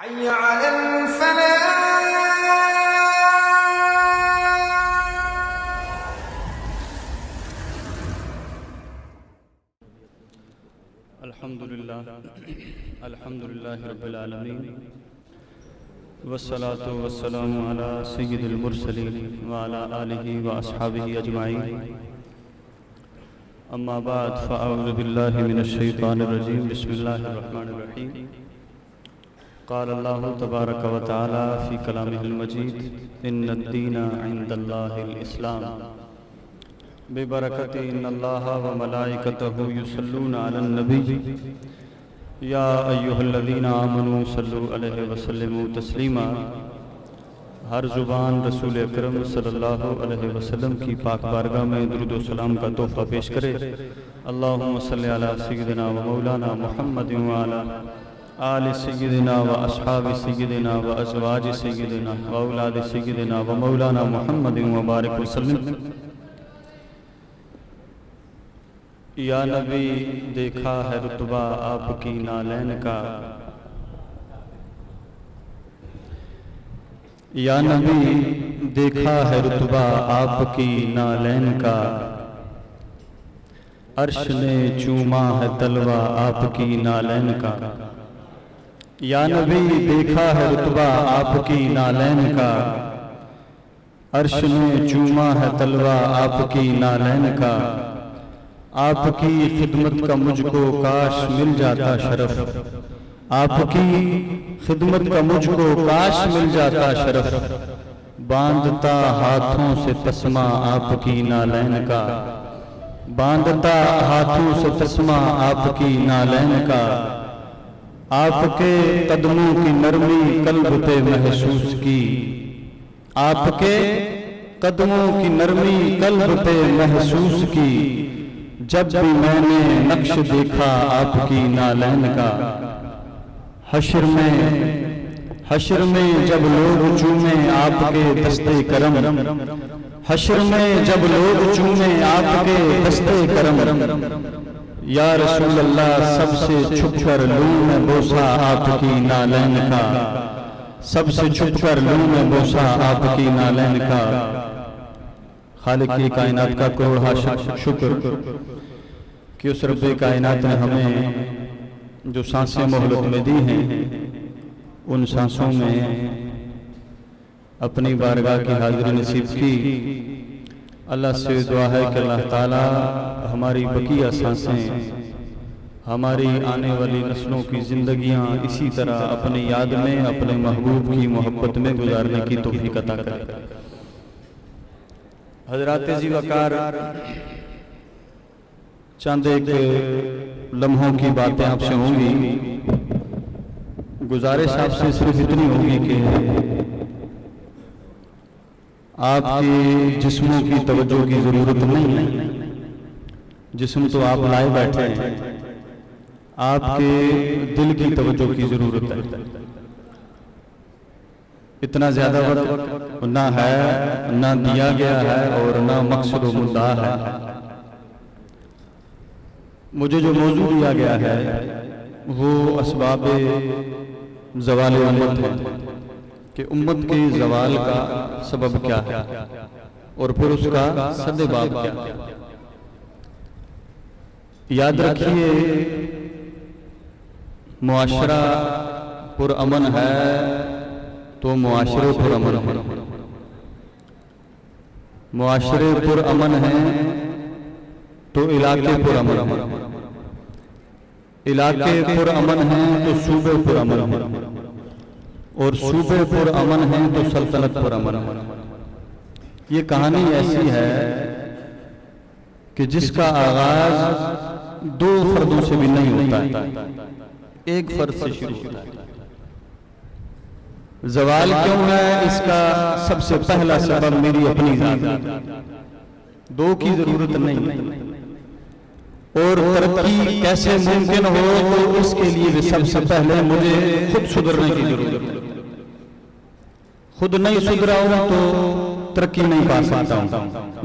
حي على الفلاح. الحمد لله رب العالمين والصلاة والسلام على سيد المرسلين وعلى آله وأصحابه أجمعين. أما بعد فأعوذ بالله من الشيطان الرجيم. بسم الله الرحمن الرحيم. قال الله تبارك وتعالى في كلامه المجيد: إن الدين عند الله الإسلام ببركة إن الله وملائكته يصلون على النبي یا ایھا الذین آمنوا صلوا علیہ وسلموا تسلیما. ہر زبان رسول اکرم صلی اللہ علیہ وسلم کی پاک بارگاہ میں درود و سلام کا تحفہ پیش کرے. اللہم صلی علی سیدنا و مولانا محمد وعلی آل سیدنا و اصحاب سیدنا و ازواج سیدنا و اولاد سیدنا و مولانا محمد وبارک وسلم. یا نبی دیکھا ہے رتبہ آپ کی نالین کا، یا نبی دیکھا ہے رتبہ آپ کی نالین کا، عرش نے چوما ہے تلوہ آپ کی نالین کا. یا نبی دیکھا ہے رتبہ آپ کی نالین کا، عرش نے چوما ہے تلوہ آپ کی نالین کا. آپ کی خدمت کا مجھ کو کاش مل جاتا شرف، آپ کی خدمت کا مجھ کو کاش مل جاتا شرف. باندھتا ہاتھوں سے تسمہ آپ کی نالین کا، باندھتا ہاتھوں سے تسمہ آپ کی نالین کا. آپ کے قدموں کی نرمی قلب پہ محسوس کی، آپ کے قدموں کی نرمی قلب پہ محسوس کی. جب بھی میں نے نقش دیکھا آپ کی نالین کا، حشر میں جب لوگ چومے آپ کے دستے کرم، حشر میں جب لوگ چومے آپ کے دستے کرم. یا رسول اللہ سب سے چھپ کر لوں میں بوسہ آپ کی نالین کا، سب سے چھپ کر لوں میں بوسہ آپ کی نالین کا. خالق کی کائنات کا کروڑا شکر کہ اس رب کائنات نے ہمیں جو سانسیں مہلت میں دی ہیں، ان سانسوں میں اپنی بارگاہ کی حاضری نصیب کی. اللہ سے دعا ہے کہ اللہ تعالی ہماری بقیہ سانسیں، ہماری آنے والی نسلوں کی زندگیاں اسی طرح اپنی یاد میں اپنے محبوب کی محبت میں گزارنے کی توفیق عطا کرے. حضرات ذی وقار، چند ایک لمحوں کی باتیں آپ سے ہوں گی. گزارش آپ سے صرف اتنی ہوگی کہ آپ کے جسموں کی توجہ کی ضرورت نہیں ہے، جسم تو آپ لائے بیٹھے ہیں، آپ کے دل کی توجہ کی ضرورت ہے. اتنا زیادہ وقت نہ ہے، نہ دیا گیا ہے اور نہ مقصد و مدعا ہے. مجھے جو موضوع دیا گیا ہے وہ اسباب زوال امت ہے، کہ امت کے زوال کا سبب کیا ہے اور پھر اس کا سد باب کیا ہے. یاد رکھیے، معاشرہ پر امن ہے تو معاشرے پر امن ہے، معاشرے پر امن ہے تو علاقے پر امن ہے، علاقے پر امن ہے تو صوبے پر امن ہے، اور صوبے پر امن ہے تو سلطنت پر امن ہے. یہ کہانی ایسی ہے کہ جس کا آغاز دو فردوں سے بھی نہیں ہوتا ہے، ایک فرد سے شروع ہوتا ہے. زوال کیوں ہے اس کا سب سے پہلا سبب میری اپنی ذات ہے. دو کی ضرورت نہیں. اور ترقی کیسے ممکن ہو تو اس کے لیے بھی سب سے پہلے مجھے خود سدھرنے کی ضرورت ہے. خود نہیں سدھرا ہوں تو ترقی نہیں پا سکتا ہوں،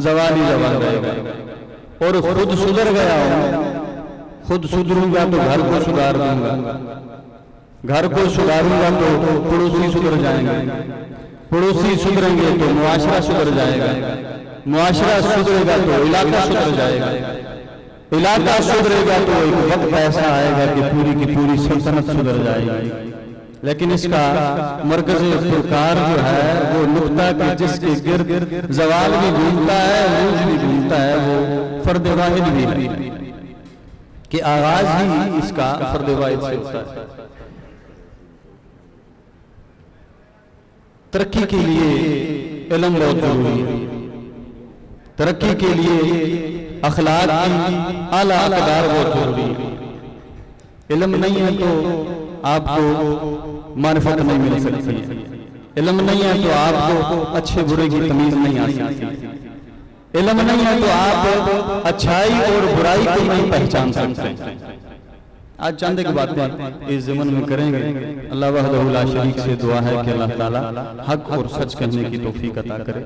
زوال ہی زوال رہے گا. اور خود سدھر گیا ہوں، خود سدھروں گا تو گھر کو سدھار دوں گا، گھر کو سدھاروں گا تو پڑوسی سدھر جائیں گے، پڑوسی سدھریں گے تو معاشرہ سدھر جائے گا، معاشرہ سدھرے گا تو علاقہ سدھر جائے گا، علاقہ سدھرے گا تو ایک وقت ایسا آئے گا کہ پوری کی پوری سلطنت سدھر جائے گی۔ لیکن اس کا مرکز پرکار جو ہے وہ نقطہ کہ جس کے گرد زوال بھی گھومتا ہے، عروج بھی گھومتا ہے، وہ فرد واحد بھی ہے، کہ آغاز ہی اس کا فرد واحد سے ہوتا ہے۔ ترقی کے لیے علم بہت ضروری ہے، ترقی کے لیے اخلاق کی اعلیٰ اقدار بہت ضروری ہے۔ علم نہیں ہے تو آپ کو معرفت نہیں مل سکتی ہے، علم نہیں ہے تو آپ کو اچھے برے کی تمیز نہیں آ سکتی، علم نہیں ہے تو آپ اچھائی اور برائی کو نہیں پہچان سکتے۔ آج چاندے کی باتیں اس زمن میں کریں گے۔ اللہ وحدہ لا شریک سے دعا ہے کہ اللہ تعالیٰ حق اور سچ کہنے کی توفیق عطا کرے،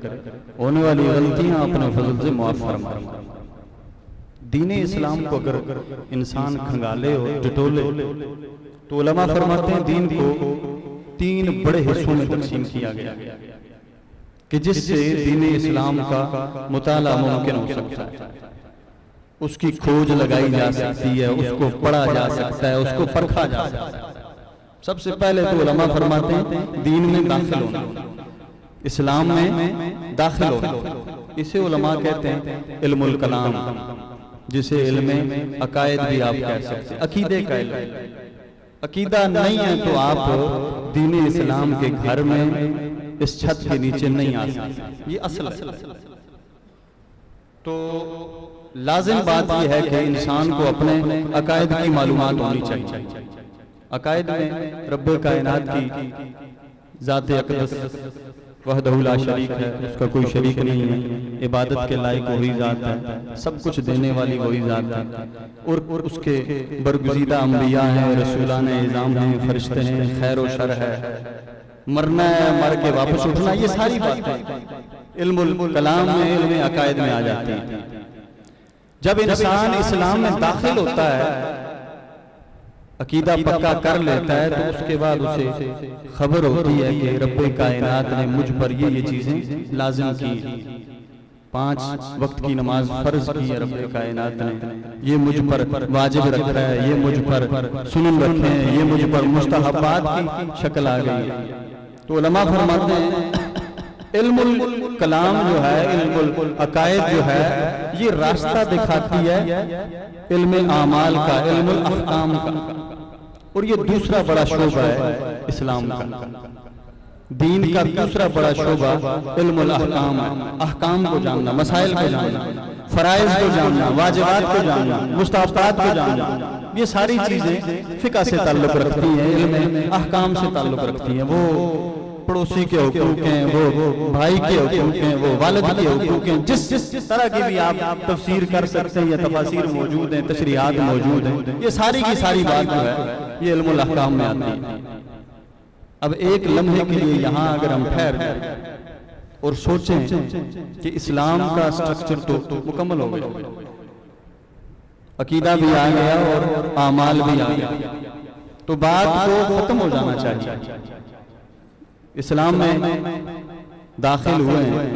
ہونے والی غلطیاں اپنے فضل سے معاف فرمائے۔ دین اسلام کو اگر انسان کھنگالے اور ٹٹولے تو علماء فرماتے ہیں دین کو 3 بڑے حصوں میں تقسیم کیا گیا کہ جس سے دین اسلام کا مطالعہ ممکن ہو سکتا ہے، اس کی کھوج لگائی جا سکتی ہے، اس کو پڑھا جا سکتا ہے، اس کو پرکھا جا سکتا ہے۔ سب سے پہلے تو علماء فرماتے ہیں دین میں داخل ہونا، اسلام میں داخل ہونا، اسے علماء کہتے ہیں علم الکلام، جسے علم عقائد بھی آپ کہہ سکتے ہیں، عقیدے کا علم۔ عقیدہ نہیں ہے تو آپ دین اسلام کے گھر میں اس چھت کے نیچے نہیں آ سکتے، یہ اصل ہے۔ تو لازم بات یہ ہے کہ انسان کو اپنے عقائد کی معلومات ہونی چاہیے۔ عقائد میں رب کائنات کی ذات اقدس وحدہ لا شریک ہے، اس کا کوئی شریک نہیں ہے، عبادت کے لائق وہی ذات ہے، سب کچھ دینے والی وہی ذات ہے، اور اس کے برگزیدہ انبیاء ہیں، رسولان اعظام ہیں، فرشتے ہیں، خیر و شر ہے، مرنا ہے، مر کے واپس اٹھنا، یہ ساری باتیں علم الکلام میں، علم عقائد میں آ جاتی ہیں۔ جب انسان اسلام میں داخل ہوتا ہے، عقیدہ پکا کر لیتا ہے، تو اس کے بعد اسے خبر ہوتی ہے کہ رب کائنات نے مجھ پر یہ چیزیں لازم کی، 5 وقت کی نماز فرض کی ہے رب کائنات نے، یہ مجھ پر واجب رکھا ہے، یہ مجھ پر سنن رکھے ہیں، یہ مجھ پر مستحبات کی شکل آ گئی ہے۔ تو علماء فرماتے ہیں علم الکلام جو ہے، علم العقائد جو ہے، یہ راستہ دکھاتی ہے علم اعمال کا، علم الاحکام کا، اور یہ دوسرا بڑا شعبہ ہے اسلام کا۔ دین کا دوسرا بڑا شعبہ علم الاحکام ہے، احکام کو جاننا، مسائل کو جاننا، فرائض کو جاننا، واجبات کو جاننا، مستحبات کو جاننا، یہ ساری چیزیں فقہ سے تعلق رکھتی ہیں، علم احکام سے تعلق رکھتی ہیں۔ وہ پڑوسی کے حقوق ہیں، وہ بھائی کے حقوق ہیں، وہ والد کے حقوق ہیں، جس طرح کی بھی آپ تفسیر کر سکتے ہیں، یا تفاسیر موجود ہیں، تشریحات موجود ہیں، یہ ساری کی ساری بات جو ہے یہ علم الاحکام میں آتی ہے۔ اب ایک لمحے کے لیے یہاں اگر ہم ٹھہر جائیں اور سوچیں کہ اسلام کا سٹرکچر تو مکمل ہو گیا، عقیدہ بھی آ گیا اور اعمال بھی آ گیا، تو بات کو ختم ہو جانا چاہیے۔ اسلام میں داخل ہوئے ہیں،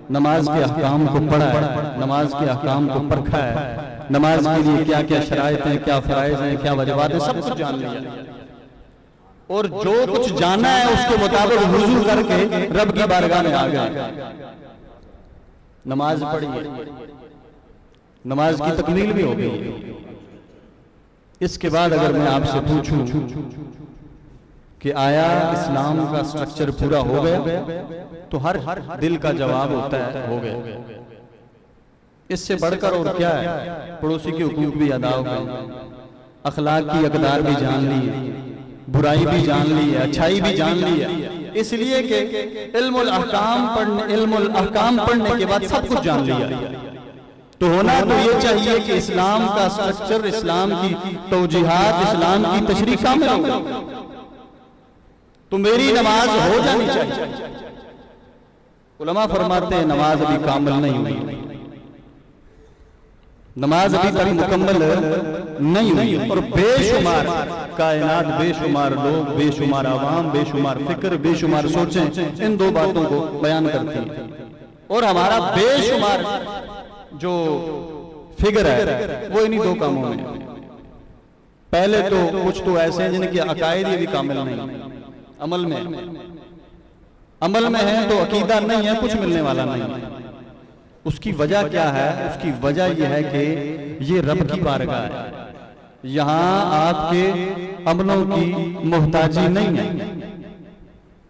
نماز کے احکام کو پڑھا ہے، نماز کے احکام کو پرکھا ہے، نماز کے لیے کیا کیا شرائط ہیں، کیا فرائض ہیں، کیا واجبات ہیں، سب کچھ جان لیا، اور جو کچھ جانا ہے اس کے مطابق وضو کر کے رب کی بارگاہ میں آ گئے، نماز پڑھی ہے، نماز کی تکمیل بھی ہو گئی۔ اس کے بعد اگر میں آپ سے پوچھوں کہ آیا اسلام کا سٹرکچر پورا ہو گیا، تو ہر دل کا جواب ہوتا ہے ہو گیا۔ اس سے بڑھ کر اور کیا ہے؟ پڑوسی کے حقوق بھی ادا ہو گئے، اخلاق کی اقدار بھی جان لی ہے، برائی بھی جان لی ہے، اچھائی بھی جان لی ہے، اس لیے کہ علم الاحکام پڑھنے کے بعد سب کچھ جان لیا۔ تو ہونا تو یہ چاہیے کہ اسلام کا سٹرکچر، اسلام کی توجیہات، اسلام کی تشریح کامل ہو گئی، تو میری نماز ہو جانی چاہیے۔ علماء فرماتے ہیں نماز ابھی کامل نہیں ہوئی، نماز ابھی تک مکمل نہیں ہوئی، اور بے شمار کائنات، بے شمار لوگ، بے شمار عوام، بے شمار فکر، بے شمار سوچیں ان دو باتوں کو بیان کرتی ہیں، اور ہمارا بے شمار جو فکر ہے وہ انہی دو کاموں میں۔ پہلے تو کچھ تو ایسے ہیں جن کے عقائد یہ بھی کامل نہیں، عمل میں ہیں تو عقیدہ نہیں ہے، کچھ ملنے والا نہیں ہے۔ اس کی وجہ کیا ہے؟ اس کی وجہ یہ ہے کہ یہ رب کی بارگاہ ہے، یہاں آپ کے عملوں کی محتاجی نہیں ہے،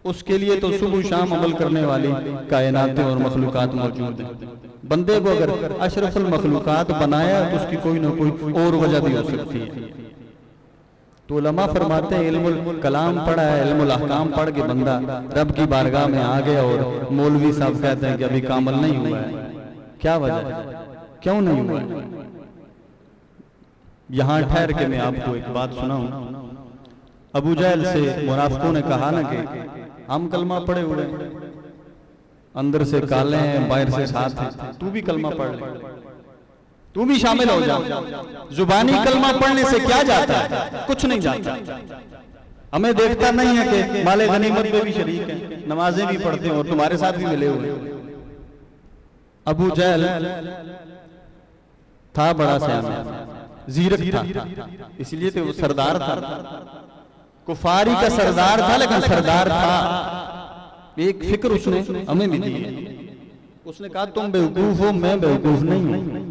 اس کے لیے تو صبح شام عمل کرنے والی کائناتیں اور مخلوقات موجود ہیں۔ بندے کو اگر اشرف المخلوقات بنایا تو اس کی کوئی نہ کوئی اور وجہ بھی ہو سکتی ہے۔ تو علماء فرماتے ہیں علم الکلام پڑھا ہے، علم الاحکام پڑھ کے بندہ رب کی بارگاہ میں آ گیا، اور مولوی صاحب کہتے ہیں کہ ابھی کامل نہیں ہوا ہے۔ کیا وجہ ہے؟ کیوں نہیں ہوا ہے؟ یہاں ٹھہر کے میں آپ کو ایک بات سناؤں۔ ابو جہل سے منافقوں نے کہا نا کہ ہم کلمہ پڑھے ہوئے ہیں، اندر سے کالے ہیں باہر سے ساتھ ہیں، تو بھی کلمہ پڑھ لے، تو بھی شامل ہو جا۔ زبانی کلمہ پڑھنے سے کیا جاتا ہے؟ کچھ نہیں جاتا۔ ہمیں دیکھتا نہیں ہے کہ مال غنیمت میں بھی شریک ہیں، نمازیں بھی پڑھتے ہیں اور تمہارے ساتھ بھی ملے ہوئے ہیں۔ ابو جہل تھا بڑا سیاح، زیرک تھا، اس لیے تو وہ سردار تھا، کفاری کا سردار تھا، لیکن سردار تھا۔ ایک فکر اس نے ہمیں بھی دی ہے، اس نے کہا تم بیوقوف ہو، میں بیوقوف نہیں ہوں۔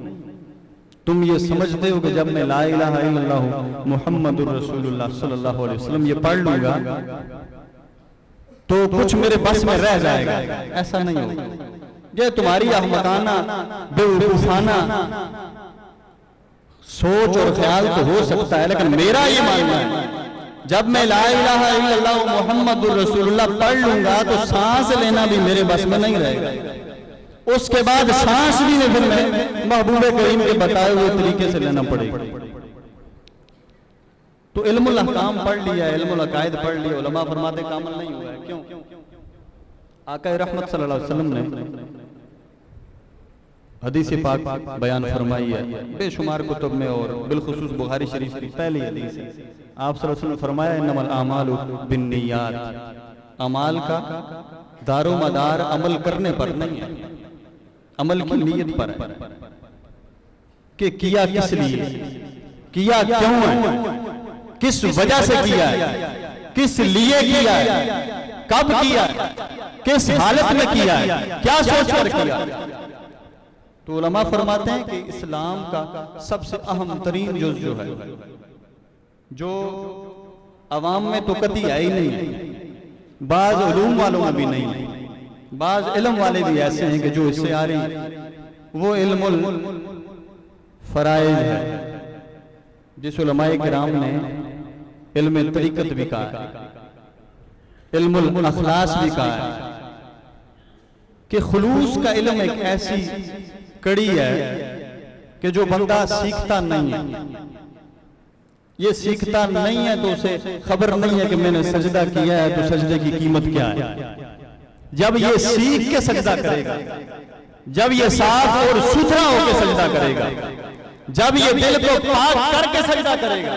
تم یہ سمجھتے ہو کہ جب میں لا الہ الا اللہ محمد الرسول اللہ صلی اللہ علیہ وسلم یہ پڑھ لوں گا تو کچھ میرے بس میں رہ جائے گا، ایسا نہیں ہوگا۔ یہ تمہاری احمقانہ بیوقوفانہ سوچ اور خیال تو ہو سکتا ہے، لیکن میرا یہ ماننا ہے جب میں لا الہ الا اللہ محمد الرسول اللہ پڑھ لوں گا تو سانس لینا بھی میرے بس میں نہیں رہے گا، اس کے بعد سانس بھی پھر میں محبوب کریم کے بتائے ہوئے طریقے سے لینا پڑے گا۔ تو علم الاحکام پڑھ لیا، علم العقائد پڑھ لیا، علماء فرماتے کامل نہیں ہوا ہے۔ کیوں؟ آقا رحمت صلی اللہ علیہ وسلم نے حدیث پاک بیان فرمائی ہے بے شمار کتب میں، اور بالخصوص بخاری شریف کی پہلی حدیث ہے۔ آپ صلی اللہ علیہ وسلم نے فرمایا انما الاعمال بالنیات، اعمال کا دار و مدار عمل کرنے پر نہیں ہے، عمل کی نیت پر ہے کہ کیا کس لیے، کیا کیوں ہے، کس وجہ سے کیا ہے، کس لیے کیا ہے، کب کیا ہے، کس حالت میں کیا ہے، کیا سوچ کر کیا ہے۔ تو علماء فرماتے ہیں کہ اسلام کا سب سے اہم ترین جز جو ہے، جو عوام میں تو قطعی ہے ہی نہیں ہے، بعض علوم والوں میں بھی نہیں ہے، بعض علم والے بھی ایسے ہیں کہ جو اس سے آ رہی وہ علم الفرائض ہے، جس علماء کرام نے علم طریقت بھی کہا ہے، علم الاخلاص بھی کہا ہے کہ خلوص کا علم ایک ایسی کڑی ہے کہ جو بندہ سیکھتا نہیں ہے، یہ سیکھتا نہیں ہے تو اسے خبر نہیں ہے کہ میں نے سجدہ کیا ہے تو سجدے کی قیمت کیا ہے۔ جب یہ سیکھ کے سجدہ کرے گا، جب یہ صاف اور ستھرا ہو کے سجدہ کرے گا، جب یہ دل کو پاک کر کے سجدہ کرے گا،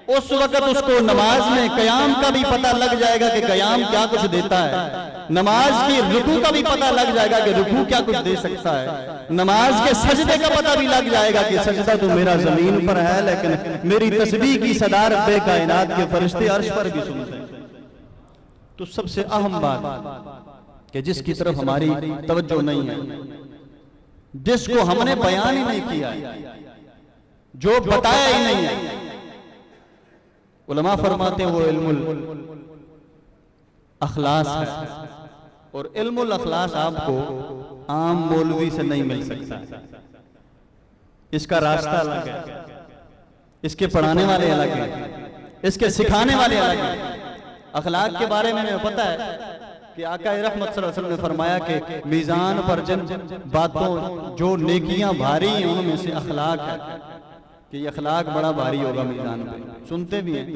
اس وقت اس کو نماز میں قیام کا بھی پتہ لگ جائے گا کہ قیام کیا کچھ دیتا ہے، نماز کی رکوع کا بھی پتہ لگ جائے گا کہ رکوع کیا کچھ دے سکتا ہے، نماز کے سجدے کا پتہ بھی لگ جائے گا کہ سجدہ تو میرا زمین پر ہے لیکن میری تسبیح کی صدا رب کائنات کے فرشتے عرش پر بھی سنتے ہیں۔ تو سب سے اہم بات کہ جس کی طرف ہماری توجہ نہیں ہے، جس کو ہم نے بیان ہی نہیں کیا ہے، جو بتایا ہی نہیں ہے، علماء فرماتے ہیں وہ علم الاخلاص ہے، اور علم الاخلاص آپ کو عام مولوی سے نہیں مل سکتا، اس کا راستہ الگ ہے، اس کے پڑھانے والے الگ ہیں، اس کے سکھانے والے الگ ہیں۔ اخلاق کے بارے میں ہمیں پتہ ہے کہ آقا رحمت صلی اللہ علیہ وسلم نے فرمایا کہ میزان پر جن باتوں جو نیکیاں بھاری ہیں ان میں سے اخلاق ہے، کہ یہ اخلاق بڑا بھاری ہوگا میزان پہ، سنتے بھی ہیں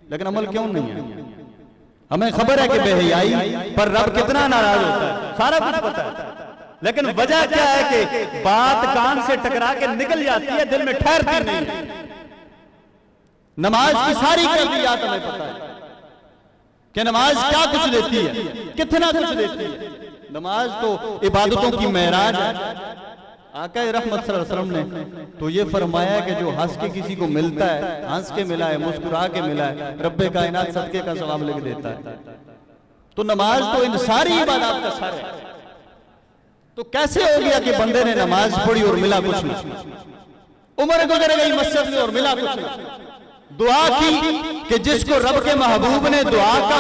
لیکن عمل کیوں نہیں ہے؟ ہمیں خبر ہے کہ بے حیائی پر رب کتنا ناراض ہوتا ہے، سارا کچھ پتہ ہے، لیکن وجہ کیا ہے کہ بات کان سے ٹکرا کے نکل جاتی ہے، دل میں ٹھہرتی نہیں۔ نماز کی ساری کیفیات ہمیں پتہ ہے کہ نماز کیا کچھ دیتی ہے، کتنا کچھ دیتی ہے۔ نماز تو عبادتوں کی معراج ہے۔ آقا رحمت صلی اللہ علیہ وسلم نے تو یہ فرمایا کہ جو ہنس کے کسی کو ملتا ہے، ہنس کے ملا ہے، مسکرا کے ملا ہے، رب کائنات صدقے کا ثواب لکھ دیتا ہے۔ تو نماز تو ان ساری عبادات کا سر ہے۔ تو کیسے ہو گیا کہ بندے نے نماز پڑھی اور ملا کچھ نہیں؟ عمر گزر گئی مسجد میں اور ملا کچھ نہیں۔ دعا کی کہ جس کو رب کے محبوب نے دعا کا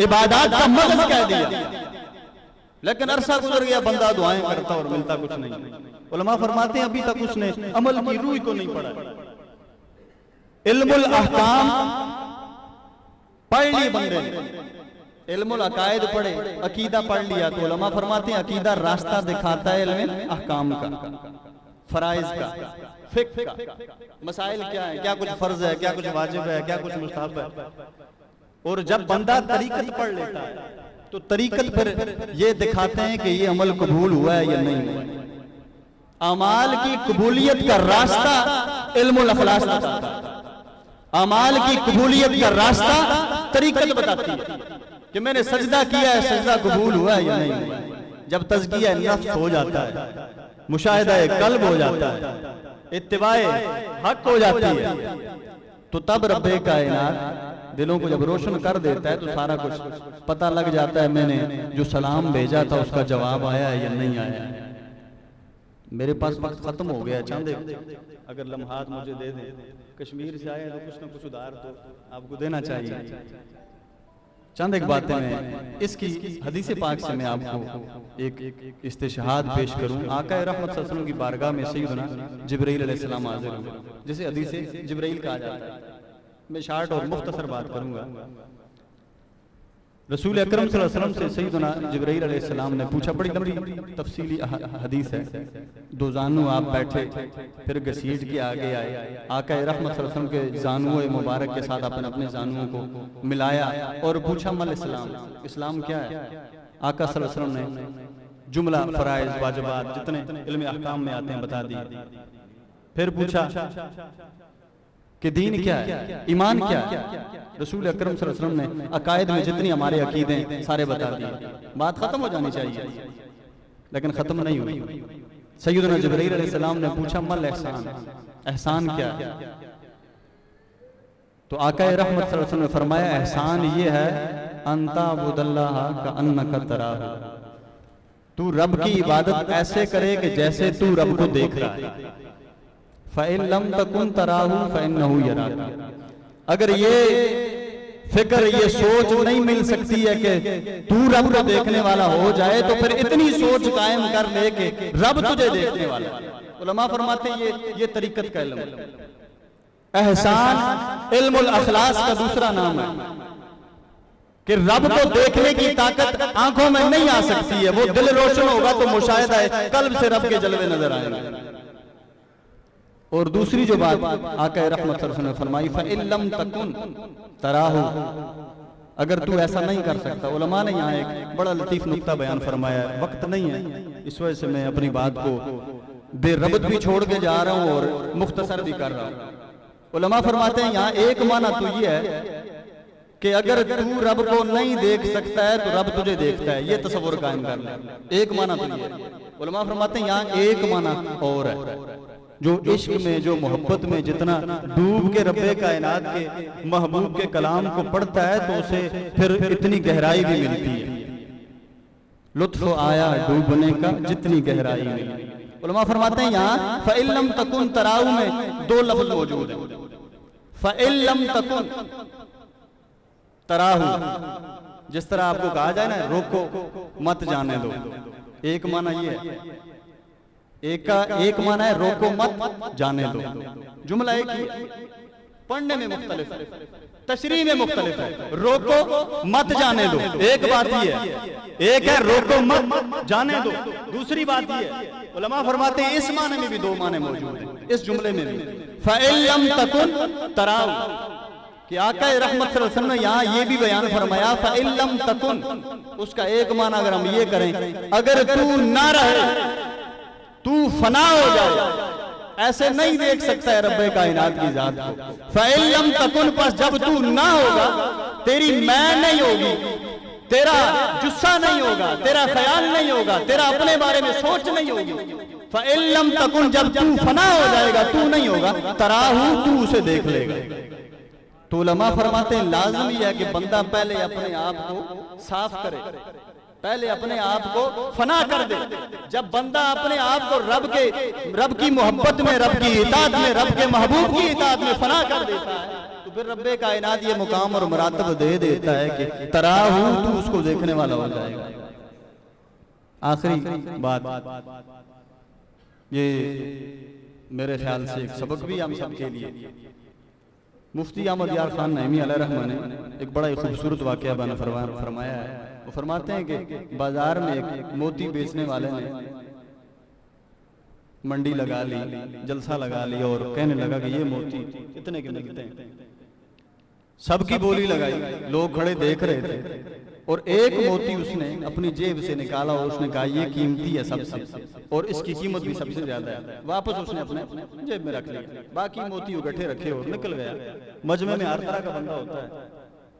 عبادات کا مغز کہہ دیا، لیکن عرصہ گزر گیا، بندہ دعائیں کرتا اور ملتا کچھ نہیں۔ علماء فرماتے ہیں ابھی تک اس نے عمل کی روح کو نہیں پڑھا۔ علم الاحکام پڑھ لی بندے نے، علم العقائد پڑھے، عقیدہ پڑھ لیا، تو علماء فرماتے ہیں عقیدہ راستہ دکھاتا ہے علم احکام کا، فرائض کا، فقہ کا، مسائل کیا ہیں، کیا کچھ فرض ہے، کیا کچھ واجب ہے، کیا کچھ مستحب ہے۔ اور جب بندہ طریقت پڑھ لیتا ہے تو طریقت پر یہ دکھاتے ہیں کہ یہ عمل قبول ہوا ہے یا نہیں۔ اعمال کی قبولیت کا راستہ علم الاخلاص بتاتا ہے، اعمال کی قبولیت کا راستہ طریقت بتاتی ہے کہ میں نے سجدہ کیا ہے، سجدہ قبول ہوا ہے یا نہیں۔ جب تزکیہ نفس ہو جاتا ہے، مشاہدہ قلب ہو جاتا ہے، اتباع حق ہو جاتی ہے، تو تب رب کائنات دلوں کو جب روشن کر دیتا ہے تو سارا کچھ پتہ لگ جاتا ہے۔ میں نے جو سلام بھیجا تھا اس کا جواب آیا ہے یا نہیں آیا ہے۔ میرے پاس وقت ختم ہو گیا، چاند اگر لمحات مجھے دے دیں، کشمیر سے آئے تو کچھ نہ کچھ ادھار تو آپ کو دینا چاہیے۔ چند ایک باتیں میں اس کی حدیث پاک سے میں آپ کو ایک استشہاد پیش کروں۔ آقا رحمت صلی اللہ علیہ وسلم کی بارگاہ میں سیدنا جبرائیل علیہ السلام حاضر ہوئے، جسے حدیث جبرائیل کہا جاتا ہے۔ میں شارٹ اور مختصر بات کروں گا۔ رسول اکرم صلی اللہ علیہ وسلم سے سیدنا جبرائیل علیہ السلام نے پوچھا، بڑی لمبی تفصیلی حدیث ہے، دو زانو آپ بیٹھے، پھر گھسیٹ کے آگے آئے، آقا رحمت صلی اللہ علیہ وسلم کے زانو مبارک کے ساتھ اپنے زانوؤں کو ملایا اور پوچھا مل اسلام، اسلام کیا ہے؟ آقا صلی اللہ علیہ وسلم نے جملہ فرائض واجبات جتنے علم احکام میں آتے ہیں بتا دی۔ پھر پوچھا کہ دین کیا ہے، ایمان کیا ہے؟ رسول اکرم صلی اللہ علیہ وسلم نے عقائد میں جتنی ہمارے عقیدے ہیں سارے بتا دیے۔ بات ختم ہو جانی چاہیے لیکن ختم نہیں ہوئی۔ سیدنا جبرائیل علیہ السلام نے پوچھا مل احسان، احسان کیا ہے؟ تو آقا رحمت صلی اللہ علیہ وسلم نے فرمایا احسان یہ ہے ان تعبد اللہ کأنک تراہ، تو رب کی عبادت ایسے کرے کہ جیسے تو رب کو دیکھ رہا ہے۔ فَإِن لَمْ تَكُنْ تَرَاهُ فَإِنَّهُ يَرَاكَ، اگر یہ فکر یہ سوچ نہیں مل سکتی ہے کہ تو رب کو دیکھنے والا ہو جائے تو پھر اتنی سوچ قائم کر لے کہ رب تجھے دیکھنے والا ہے۔ علماء فرماتے ہیں یہ طریقت کا علم ہے۔ احسان علم الاخلاص کا دوسرا نام ہے کہ رب کو دیکھنے کی طاقت آنکھوں میں نہیں آ سکتی ہے، وہ دل روشن ہوگا تو مشاہدہ ہے قلب سے رب کے جلوے نظر آئیں گے۔ اور دوسری جو بات آقا رحمت صلی اللہ علیہ وسلم نے فرمائی فَإِن لَمْ تَكُنْ تَرَاهُ، اگر تو ایسا نہیں کر سکتا۔ علماء نے یہاں ایک بڑا لطیف نقطہ بیان فرمایا ہے، وقت نہیں ہے اس وجہ سے میں اپنی بات کو بے ربط بھی چھوڑ کے جا رہا ہوں اور مختصر بھی کر رہا ہوں۔ علماء فرماتے ہیں یہاں ایک معنی تو یہ ہے کہ اگر تو رب کو نہیں دیکھ سکتا ہے تو رب تجھے دیکھتا ہے، یہ تصور قائم کر لیں۔ ایک معنی تو یہ ہے۔ علماء فرماتے ہیں یہاں ایک معنی اور ہے، جو عشق میں جو محبت میں جتنا ڈوب کے رب کائنات کے محبوب کے کلام کو پڑھتا ہے تو اسے پھر اتنی گہرائی بھی ملتی ہے، لطف آیا ڈوبنے کا جتنی گہرائی ملی۔ علماء فرماتے ہیں یہاں فَإِن لَمْ تَكُنْ تَرَاهُ میں دو لفظ موجود ہیں۔ فَإِن لَمْ تَكُنْ تَرَاهُ، جس طرح آپ کو کہا جائے نا روکو مت جانے دو، ایک معنی یہ ہے، ایک معنی ہے روکو مت جانے دو، جملہ ایک ہی پڑھنے میں مختلف ہے، تشریح میں مختلف ہے۔ روکو مت جانے دو ایک بات ہی ہے، ایک ہے روکو مت جانے دو، دوسری بات ہی ہے۔ علماء فرماتے ہیں اس معنی میں بھی دو معنی موجود ہیں اس جملے میں بھی۔ فَإِن لَمْ تَكُنْ تَرَاهُ، کہ آقا رحمت صلی اللہ علیہ وسلم نے یہاں یہ بھی بیان فرمایا فَإِن لَمْ تَكُن، اس کا ایک معنی اگر ہم یہ کریں اگر تو نہ رہے تو فنا ہو جائے، ایسے نہیں دیکھ سکتا ہے رب کائنات کی ذات کو. فَإِن لَمْ تَكُن، پس جب تو نہ ہوگا تیری میں نہیں ہوگی، تیرا جسہ نہیں ہوگا، تیرا خیال نہیں ہوگا، تیرا اپنے بارے میں سوچ نہیں ہوگی. فَإِن لَمْ تَكُن، جب تو فنا ہو جائے گا تو نہیں ہوگا، تَرَاهُ، تو اسے دیکھ لے گا. تو علماء فرماتے ہیں لازم یہ ہے کہ بندہ پہلے اپنے آپ کو صاف کرے، پہلے اپنے آپ کو فنا کر دے. جب بندہ اپنے آپ کو رب کی محبت میں، رب کی اطاعت میں، رب کے محبوب کی اطاعت میں فنا کر دیتا ہے تو پھر رب کائنات یہ مقام اور مراتب دے دیتا ہے کہ تراہو، تو اس کو دیکھنے والا ہو جائے گا. آخری بات، یہ میرے خیال سے ایک سبق بھی ہم سب کے لیے. مفتی احمد یار خان نعیمی علیہ رحمہ نے ایک بڑا ہی خوبصورت واقعہ بیان فرمایا ہے. وہ فرماتے ہیں کہ بازار میں ایک موتی بیچنے والے نے منڈی لگا لی، جلسہ لگا لی اور کہنے لگا کہ یہ موتی اتنے کے ملتے ہیں. سب کی بولی لگائی، لوگ کھڑے دیکھ رہے تھے اور ایک موتی اس نے اپنی جیب سے نکالا اور اس نے کہا یہ قیمتی ہے سب سے اور اس کی قیمت بھی سب سے زیادہ ہے. واپس اس نے اپنے جیب میں رکھ لیا، باقی موتی اکٹھے رکھے اور نکل گیا. مجمع میں ہر طرح کا بندہ ہوتا ہے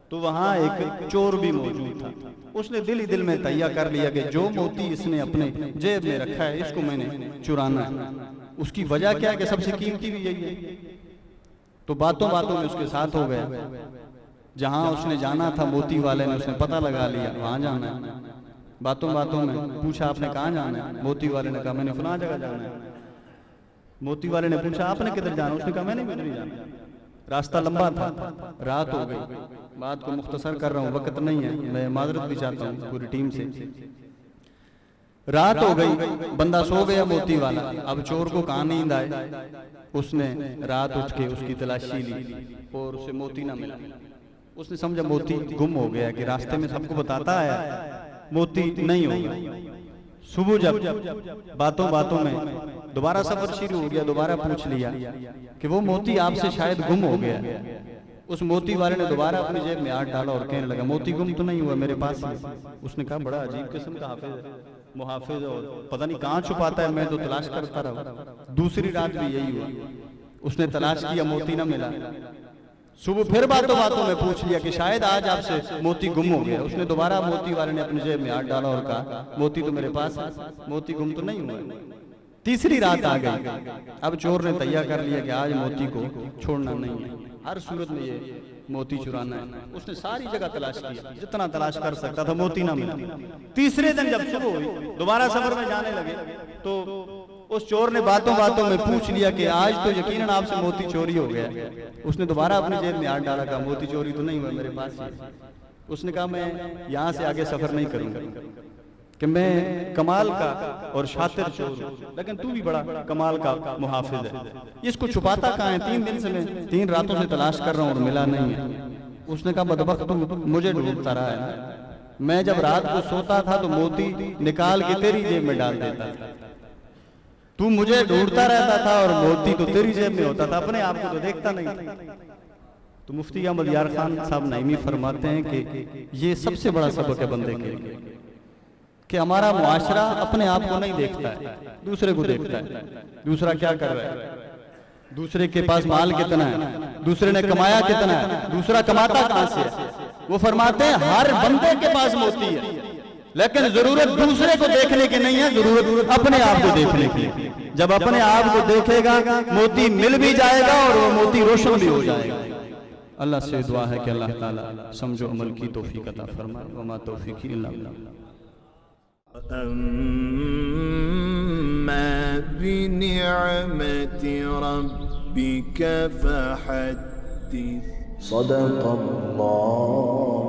تو وہاں ایک چور بھی موجود تھا. اس نے دل ہی دل میں تہیہ کر لیا کہ جو موتی اس نے اپنے جیب میں رکھا ہے اس کو میں نے چرانا ہے. اس کی وجہ کیا ہے کہ سب سے قیمتی بھی یہی ہے. تو باتوں باتوں میں اس کے ساتھ ہو گیا. جہاں اس نے جانا تھا موتی والے نے اس نے پتہ لگا لیا وہاں جانا ہے. باتوں باتوں میں پوچھا آپ نے کہاں جانا ہے؟ موتی والے نے کہا میں نے فلاں جگہ جانا ہے. موتی والے نے پوچھا آپ نے کدھر جانا؟ اس نے کہا میں نے کدھر جانا. راستہ لمبا تھا، رات ہو گئی. بات کو مختصر کر رہا ہوں، وقت نہیں ہے، میں معذرت بھی چاہتا ہوں پوری ٹیم سے. رات ہو گئی، بندہ سو گیا موتی والا. اب چور کو کہاں نیند آئے، اس نے رات اٹھ کے اس کی تلاشی لی اور اسے موتی نہ ملا. اس نے سمجھا موتی گم ہو گیا کہ راستے میں سب کو بتاتا ہے موتی نہیں ہوگا. صبح جب باتوں باتوں میں دوبارہ سفر شروع ہو گیا، دوبارہ پوچھ لیا کہ وہ موتی آپ سے شاید گم ہو گیا. اس موتی والے نے دوبارہ اپنی جیب میں ہاتھ ڈالا اور کہنے لگا موتی گم تو نہیں ہوا، میرے پاس ہی. اس نے کہا بڑا عجیب قسم کا حافظ ہے، محافظ اور پتہ نہیں کہاں چھپاتا ہے، میں تو تلاش کرتا رہا. دوسری رات بھی یہی ہوا. اس نے تلاش کیا، موتی نہ ملا. صبح پھر باتوں باتوں میں پوچھ لیا کہ شاید آج آپ سے موتی گم ہو گیا. اس نے دوبارہ موتی والے نے اپنی جیب میں ہاتھ ڈالا اور کہا موتی تو میرے پاس ہے، موتی گم تو نہیں ہوا. تیسری رات آ گئی. اب چور نے تہیہ کر لیا کہ آج موتی کو چھوڑنا نہیں ہے، ہر صورت میں یہ موتی چرانا ہے. اس نے ساری جگہ تلاش کیا، جتنا تلاش کر سکتا تھا، موتی نہ ملا. تیسرے دن جب صبح ہوئی، دوبارہ سفر میں جانے لگے تو اس چور نے باتوں باتوں میں پوچھ لیا کہ آج تو یقیناً آپ سے موتی چوری ہو گیا. اس نے دوبارہ اپنی جیب میں ہاتھ ڈالا، کہا موتی چوری تو نہیں ہوا، میرے پاس ہی. اس نے کہا میں یہاں سے آگے سفر نہیں کروں گا کہ میں کمال کا اور شاطر چور ہوں، لیکن تو بھی بڑا کمال کا محافظ ہے. اس کو چھپاتا کہاں ہے؟ 3 دن سے میں 3 راتوں سے تلاش کر رہا ہوں اور ملا نہیں ہے. اس نے کہا بدبخت تو مجھے ڈھونڈتا رہا ہے. میں جب رات کو سوتا تھا تو موتی نکال کے تیری جیب میں ڈال دیتا تھا. تو مجھے ڈھونڈتا رہتا تھا اور موتی تو تیری جیب میں ہوتا تھا، اپنے آپ کو تو دیکھتا نہیں تھا. تو مفتی احمد یار خان صاحب نعیمی فرماتے ہیں کہ یہ سب سے بڑا سبق ہے بندے کے لیے کہ ہمارا معاشرہ اپنے آپ کو نہیں دیکھتا ہے، دوسرے کو دیکھتا ہے. دوسرا کیا کر رہا ہے، دوسرے کے پاس مال کتنا ہے، دوسرے نے کمایا کتنا ہے، دوسرا کماتا کہاں سے ہے. وہ فرماتے ہیں ہر بندے کے پاس موتی ہے، لیکن ضرورت دوسرے کو دیکھنے کی نہیں ہے، ضرورت اپنے آپ کو دیکھنے کی. جب اپنے آپ کو دیکھے گا موتی مل بھی جائے گا اور وہ موتی روشن بھی ہو جائے گا. اللہ سے دعا ہے کہ اللہ تعالیٰ سمجھ و عمل کی توفیق عطا فرمائے. وما توفیقی الا باللہ. أما بنعمة ربك فحدث. صدق الله.